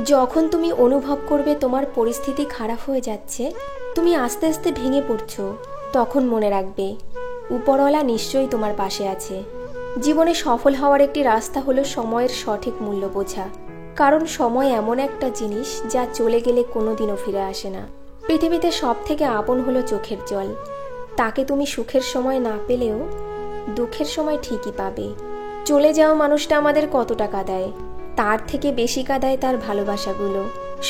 যখন তুমি অনুভব করবে তোমার পরিস্থিতি খারাপ হয়ে যাচ্ছে, তুমি আস্তে আস্তে ভেঙে পড়ছো, তখন মনে রাখবে উপরওয়ালা নিশ্চয়ই তোমার পাশে আছে। জীবনে সফল হওয়ার একটি রাস্তা হলো সময়ের সঠিক মূল্য বোঝা। কারণ সময় এমন একটা জিনিস যা চলে গেলে কোনোদিনও ফিরে আসে না। পৃথিবীতে সব থেকে আপন হলো চোখের জল। তাকে তুমি সুখের সময় না পেলেও দুঃখের সময় ঠিকই পাবে। চলে যাওয়া মানুষটা আমাদের কতটা কাঁদায়, তার থেকে বেশি কাঁদায় তার ভালোবাসাগুলো।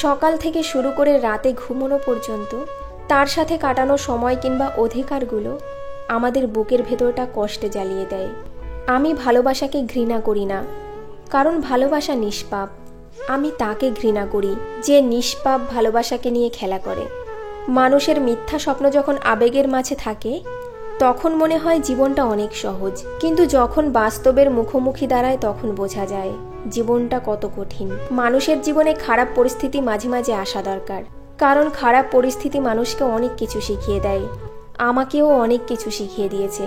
সকাল থেকে শুরু করে রাতে ঘুমানো পর্যন্ত তার সাথে কাটানো সময় কিংবা অধিকারগুলো আমাদের বুকের ভেতরটা কষ্টে জ্বালিয়ে দেয়। আমি ভালোবাসাকে ঘৃণা করি না, কারণ ভালোবাসা নিষ্পাপ। আমি তাকে ঘৃণা করি যে নিষ্পাপ ভালোবাসাকে নিয়ে খেলা করে। মানুষের মিথ্যা স্বপ্ন যখন আবেগের মাঝে থাকে তখন মনে হয় জীবনটা অনেক সহজ, কিন্তু যখন বাস্তবের মুখোমুখি দাঁড়ায় তখন বোঝা যায় জীবনটা কত কঠিন। মানুষের জীবনে খারাপ পরিস্থিতি মাঝে মাঝে আসা দরকার, কারণ খারাপ পরিস্থিতি মানুষকে অনেক কিছু শিখিয়ে দেয়। আমাকেও অনেক কিছু শিখিয়ে দিয়েছে।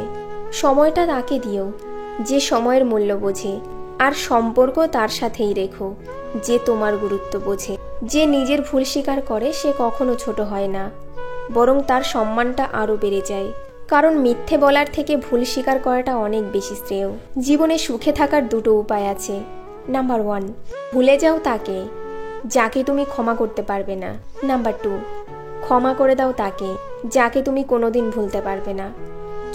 সময়টা তাকে দিও যে সময়ের মূল্য বোঝে, আর সম্পর্ক তার সাথেই রেখো যে তোমার গুরুত্ব বোঝে। যে নিজের ভুল স্বীকার করে সে কখনো ছোট হয় না, বরং তার সম্মানটা আরও বেড়ে যায়। কারণ মিথ্যে বলার থেকে ভুল স্বীকার করাটা অনেক বেশি শ্রেয়। জীবনে সুখে থাকার দুটো উপায় আছে। নাম্বার 1, ভুলে যাও তাকে যাকে তুমি ক্ষমা করতে পারবে না। নাম্বার 2, ক্ষমা করে দাও তাকে যাকে তুমি কোনোদিন ভুলতে পারবে না।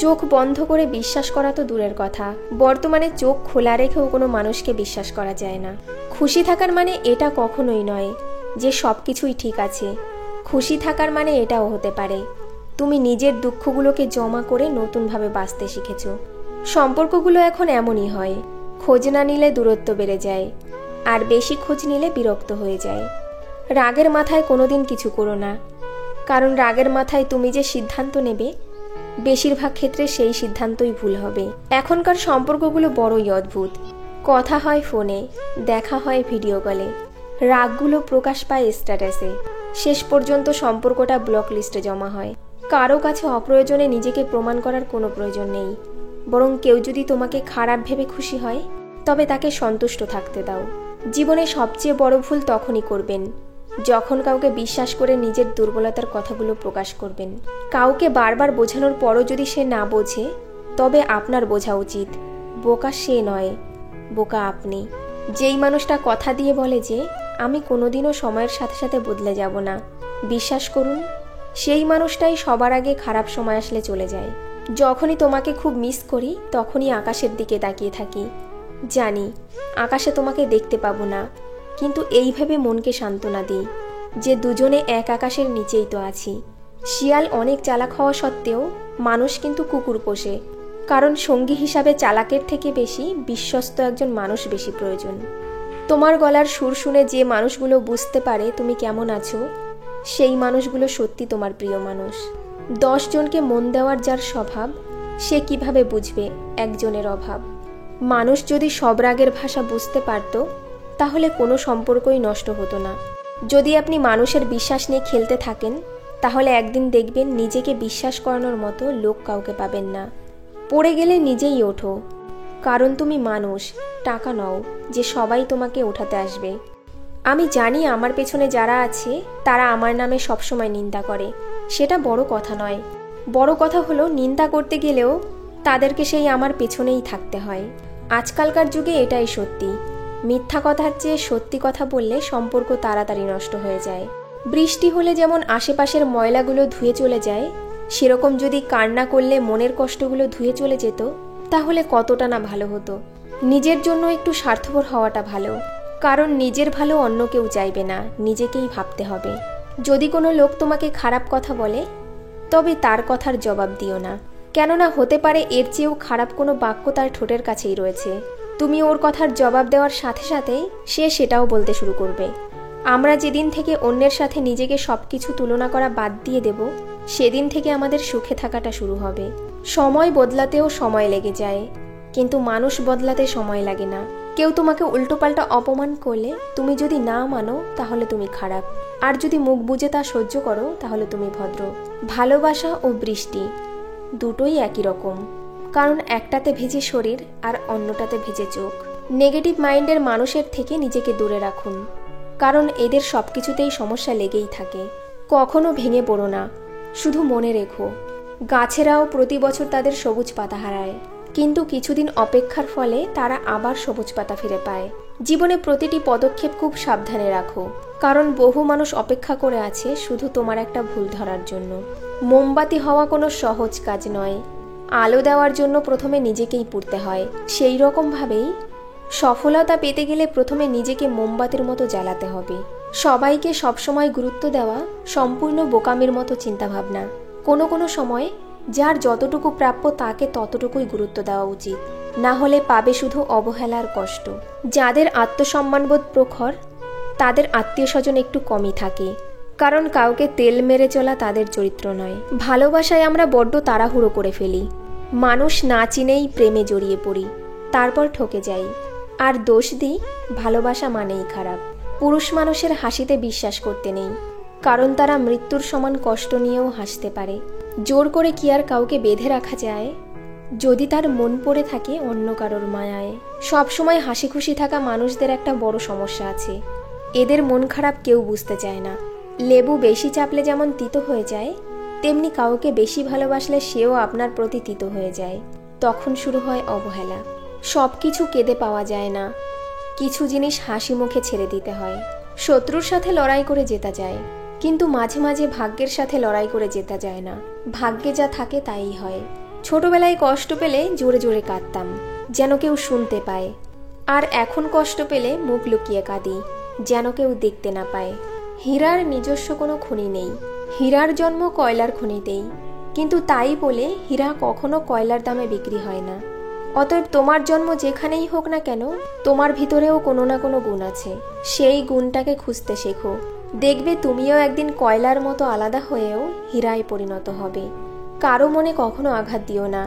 চোখ বন্ধ করে বিশ্বাস করা তো দূরের কথা, বর্তমানে চোখ খোলা রেখেও কোনো মানুষকে বিশ্বাস করা যায় না। খুশি থাকার মানে এটা কখনোই নয় যে সব কিছুই ঠিক আছে। খুশি থাকার মানে এটাও হতে পারে তুমি নিজের দুঃখগুলোকে জমা করে নতুনভাবে বাঁচতে শিখেছ। সম্পর্কগুলো এখন এমনই হয়, খোঁজ না নিলে দূরত্ব বেড়ে যায়, আর বেশি খোঁজ নিলে বিরক্ত হয়ে যায়। রাগের মাথায় কোনোদিন কিছু করো না, কারণ রাগের মাথায় তুমি যে সিদ্ধান্ত নেবে বেশিরভাগ ক্ষেত্রে সেই সিদ্ধান্তই ভুল হবে। এখনকার সম্পর্কগুলো বড়ই অদ্ভুত। কথা হয় ফোনে, দেখা হয় ভিডিও কলে, রাগগুলো প্রকাশ পায় স্ট্যাটাসে, শেষ পর্যন্ত সম্পর্কটা ব্লক লিস্টে জমা হয়। কারো কাছে অপ্রয়োজনে নিজেকে প্রমাণ করার কোনো প্রয়োজন নেই, বরং কেউ যদি তোমাকে খারাপ ভেবে খুশি হয় তবে তাকে সন্তুষ্ট থাকতে দাও। জীবনে সবচেয়ে বড় ভুল তখনই করবেন যখন কাউকে বিশ্বাস করে নিজের দুর্বলতার কথাগুলো প্রকাশ করবেন। কাউকে বারবার বোঝানোর পরও যদি সে না বোঝে তবে আপনার বোঝা উচিত বোকা সে নয়, বোকা আপনি। যেই মানুষটা কথা দিয়ে বলে যে আমি কোনোদিনও সময়ের সাথে সাথে বদলে যাব না, বিশ্বাস করুন সেই মানুষটাই সবার আগে খারাপ সময় আসলে চলে যায়। যখনই তোমাকে খুব মিস করি তখনই আকাশের দিকে তাকিয়ে থাকি। জানি আকাশে তোমাকে দেখতে পাবো না, কিন্তু এইভাবে মনকে সান্ত্বনা দিই যে দুজনে এক আকাশের নিচেই তো আছি। শিয়াল অনেক চালাক হওয়া সত্ত্বেও মানুষ কিন্তু কুকুর পোষে, কারণ সঙ্গী হিসাবে চালাকের থেকে বেশি বিশ্বস্ত একজন মানুষ বেশি প্রয়োজন। তোমার গলার সুর শুনে যে মানুষগুলো বুঝতে পারে তুমি কেমন আছো, সেই মানুষগুলো সত্যি তোমার প্রিয় মানুষ। 10 জনকে মন দেওয়ার যার স্বভাব, সে কিভাবে বুঝবে একজনের অভাব। মানুষ যদি সব রাগের ভাষা বুঝতে পারত তাহলে কোনো সম্পর্কই নষ্ট হতো না। যদি আপনি মানুষের বিশ্বাস নিয়ে খেলতে থাকেন তাহলে একদিন দেখবেন নিজেকে বিশ্বাস করানোর মতো লোক কাউকে পাবেন না। পড়ে গেলে নিজেই ওঠো, কারণ তুমি মানুষ, টাকা নও যে সবাই তোমাকে ওঠাতে আসবে। আমি জানি আমার পেছনে যারা আছে তারা আমার নামে সবসময় নিন্দা করে, সেটা বড় কথা নয়। বড় কথা হলো নিন্দা করতে গেলেও তাদেরকে সেই আমার পেছনেই থাকতে হয়। আজকালকার যুগে এটাই সত্যি, মিথ্যা কথার চেয়ে সত্যি কথা বললে সম্পর্ক তাড়াতাড়ি নষ্ট হয়ে যায়। বৃষ্টি হলে যেমন আশেপাশের ময়লাগুলো ধুয়ে চলে যায়, সেরকম যদি কান্না করলে মনের কষ্টগুলো ধুয়ে চলে যেত তাহলে কতটা না ভালো হতো। নিজের জন্য একটু স্বার্থপর হওয়াটা ভালো, কারণ নিজের ভালো অন্য কেউ চাইবে না, নিজেকেই ভাবতে হবে। যদি কোনো লোক তোমাকে খারাপ কথা বলে তবে তার কথার জবাব দিও না, কেননা হতে পারে এর চেয়েও খারাপ কোনো বাক্য তার ঠোঁটের কাছেই রয়েছে। তুমি ওর কথার জবাব দেওয়ার সাথে সাথেই সে সেটাও বলতে শুরু করবে। আমরা যেদিন থেকে অন্যের সাথে নিজেকে সবকিছু তুলনা করা বাদ দিয়ে দেব সেদিন থেকে আমাদের সুখে থাকাটা শুরু হবে। সময় বদলাতেও সময় লেগে যায়, কিন্তু মানুষ বদলাতে সময় লাগে না। কেউ তোমাকে উল্টোপাল্টা অপমান করলে তুমি যদি না মানো তাহলে তুমি খারাপ, আর যদি মুখ বুজে তা সহ্য করো তাহলে তুমি ভদ্র। ভালোবাসা ও বৃষ্টি দুটোই একই রকম, কারণ একটাতে ভেজে শরীর আর অন্যটাতে ভেজে চোখ। নেগেটিভ মাইন্ডের মানুষের থেকে নিজেকে দূরে রাখুন। কারণ এদের সব কিছুতেই সমস্যা লেগেই থাকে। কখনো ভেঙে পড়ো না, শুধু মনে রেখো গাছেরাও প্রতি বছর তাদের সবুজ পাতা হারায়, কিন্তু কিছুদিন অপেক্ষার ফলে তারা আবার সবুজ পাতা ফিরে পায়। জীবনে প্রতিটি পদক্ষেপ খুব সাবধানে রাখো, কারণ বহু মানুষ অপেক্ষা করে আছে শুধু তোমার একটা ভুল ধরার জন্য। মোমবাতি হওয়া কোনো সহজ কাজ নয়। আলো দেওয়ার জন্য প্রথমে নিজেকেই পুড়তে হয়। সেই রকমভাবেই সফলতা পেতে গেলে প্রথমে নিজেকে মোমবাতির মতো জ্বালাতে হবে। সবাইকে সবসময় গুরুত্ব দেওয়া সম্পূর্ণ বোকামির মতো চিন্তাভাবনা। কোনো কোনো সময় যার যতটুকু প্রাপ্য তাকে ততটুকুই গুরুত্ব দেওয়া উচিত, না হলে পাবে শুধু অবহেলার কষ্ট। যাদের আত্মসম্মানবোধ প্রখর তাদের আত্মীয় স্বজন একটু কমই থাকে, কারণ কাউকে তেল মেরে চলা তাদের চরিত্র নয়। ভালোবাসায় আমরা বড্ড তাড়াহুড়ো করে ফেলি, মানুষ না চিনেই প্রেমে জড়িয়ে পড়ি, তারপর ঠকে যাই আর দোষ দিই ভালোবাসা মানেই খারাপ। পুরুষ মানুষের হাসিতে বিশ্বাস করতে নেই, কারণ তারা মৃত্যুর সমান কষ্ট নিয়েও হাসতে পারে। জোর করে কি আর কাউকে বেঁধে রাখা যায়, যদি তার মন পড়ে থাকে অন্য কারোর মায়ায়। সবসময় হাসি খুশি থাকা মানুষদের একটা বড় সমস্যা আছে, এদের মন খারাপ কেউ বুঝতে চায় না। লেবু বেশি চাপলে যেমন তিতো হয়ে যায়, তেমনি কাউকে বেশি ভালোবাসলে সেও আপনার প্রতি তিতো হয়ে যায়। তখন শুরু হয় অবহেলা। সব কিছু কেঁদে পাওয়া যায় না, কিছু জিনিস হাসি মুখে ছেড়ে দিতে হয়। শত্রুর সাথে লড়াই করে জেতা যায়, কিন্তু মাঝে মাঝে ভাগ্যের সাথে লড়াই করে জেতা যায় না। ভাগ্যে যা থাকে তাই হয়। ছোটবেলায় কষ্ট পেলে জোরে জোরে কাঁদতাম, যেন কেউ শুনতে পায়, আর এখন কষ্ট পেলে মুখ লুকিয়ে কাঁদি, যেন কেউ দেখতে না পায়। হীরার নিজস্ব কোনো খনি নেই, হীরার জন্ম কয়লার খনিতেই, কিন্তু তাই বলে হীরা কখনো কয়লার দামে বিক্রি হয় না। অতএব তোমার জন্ম যেখানেই হোক না কেন, তোমার ভিতরেও কোনো না কোনো গুণ আছে, সেই গুণটাকে খুঁজতে শেখো। দেখবে তুমিও একদিন কয়লার মতো আলাদা হয়েও হীরায় পরিণত হবে। কারো মনে কখনো আঘাত দিও না,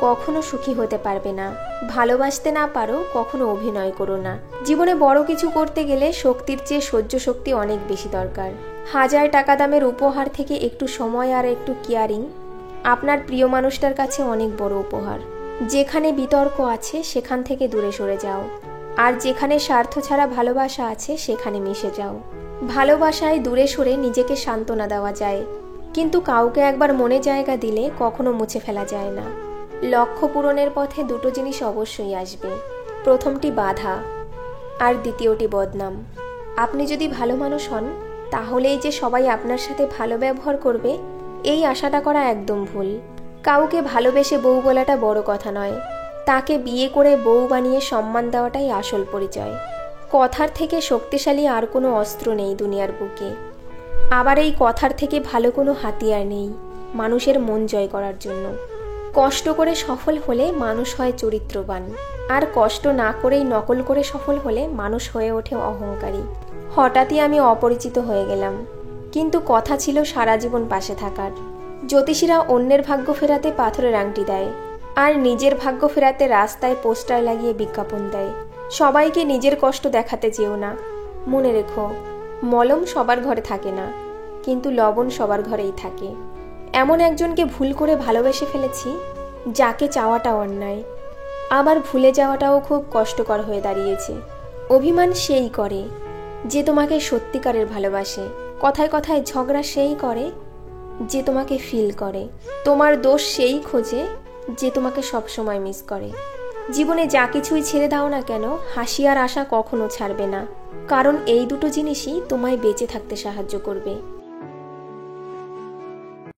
কখনো সুখী হতে পারবে না। ভালোবাসতে না পারো কখনো অভিনয় করো না। জীবনে বড় কিছু করতে গেলে শক্তির চেয়ে সহ্য শক্তি অনেক বেশি দরকার। 1000 টাকা দামের উপহার থেকে একটু সময় আর একটু কেয়ারিং আপনার প্রিয় মানুষটার কাছে অনেক বড় উপহার। যেখানে বিতর্ক আছে সেখান থেকে দূরে সরে যাও, আর যেখানে স্বার্থ ছাড়া ভালোবাসা আছে সেখানে মিশে যাও। ভালোবাসায় দূরে সরে নিজেকে সান্ত্বনা দেওয়া যায়, কিন্তু কাউকে একবার মনে জায়গা দিলে কখনো মুছে ফেলা যায় না। লক্ষ্য পূরণের পথে দুটো জিনিস অবশ্যই আসবে, প্রথমটি বাধা আর দ্বিতীয়টি বদনাম। আপনি যদি ভালো মানুষ হন তাহলেই যে সবাই আপনার সাথে ভালো ব্যবহার করবে এই আশাটা করা একদম ভুল। কাউকে ভালোবেসে বউ বলাটা বড় কথা নয়, তাকে বিয়ে করে বউ বানিয়ে সম্মান দেওয়াটাই আসল পরিচয়। কথার থেকে শক্তিশালী আর কোনো অস্ত্র নেই দুনিয়ার বুকে, আবার এই কথার থেকে ভালো কোনো হাতিয়ার নেই মানুষের মন জয় করার জন্য। কষ্ট করে সফল হলে মানুষ হয় চরিত্রবান, আর কষ্ট না করেই নকল করে সফল হলে মানুষ হয়ে ওঠে অহংকারী। হঠাৎই আমি অপরিচিত হয়ে গেলাম, কিন্তু কথা ছিল সারা জীবন পাশে থাকার। জ্যোতিষীরা অন্যের ভাগ্য ফেরাতে পাথরের আংটি দেয়, আর নিজের ভাগ্য ফেরাতে রাস্তায় পোস্টার লাগিয়ে বিজ্ঞাপন দেয়। সবাইকে নিজের কষ্ট দেখাতে যেও না। মনে রেখো, মলম সবার ঘরে থাকে না, কিন্তু লবণ সবার ঘরেই থাকে। এমন একজনকে ভুল করে ভালোবেসে ফেলেছি যাকে চাওয়াটা অন্যায়, আবার ভুলে যাওয়াটাও খুব কষ্টকর হয়ে দাঁড়িয়েছে। অভিমান সেই করে যে তোমাকে সত্যিকারের ভালোবাসে, কথায় কথায় ঝগড়া সেই করে যে তোমাকে ফিল করে, তোমার দোষ সেই খোঁজে যে তোমাকে সবসময় মিস করে। জীবনে যা কিছুই ছেড়ে দাও না কেন, হাসি আর আশা কখনো ছাড়বে না, কারণ এই দুটো জিনিসই তোমায় বেঁচে থাকতে সাহায্য করবে।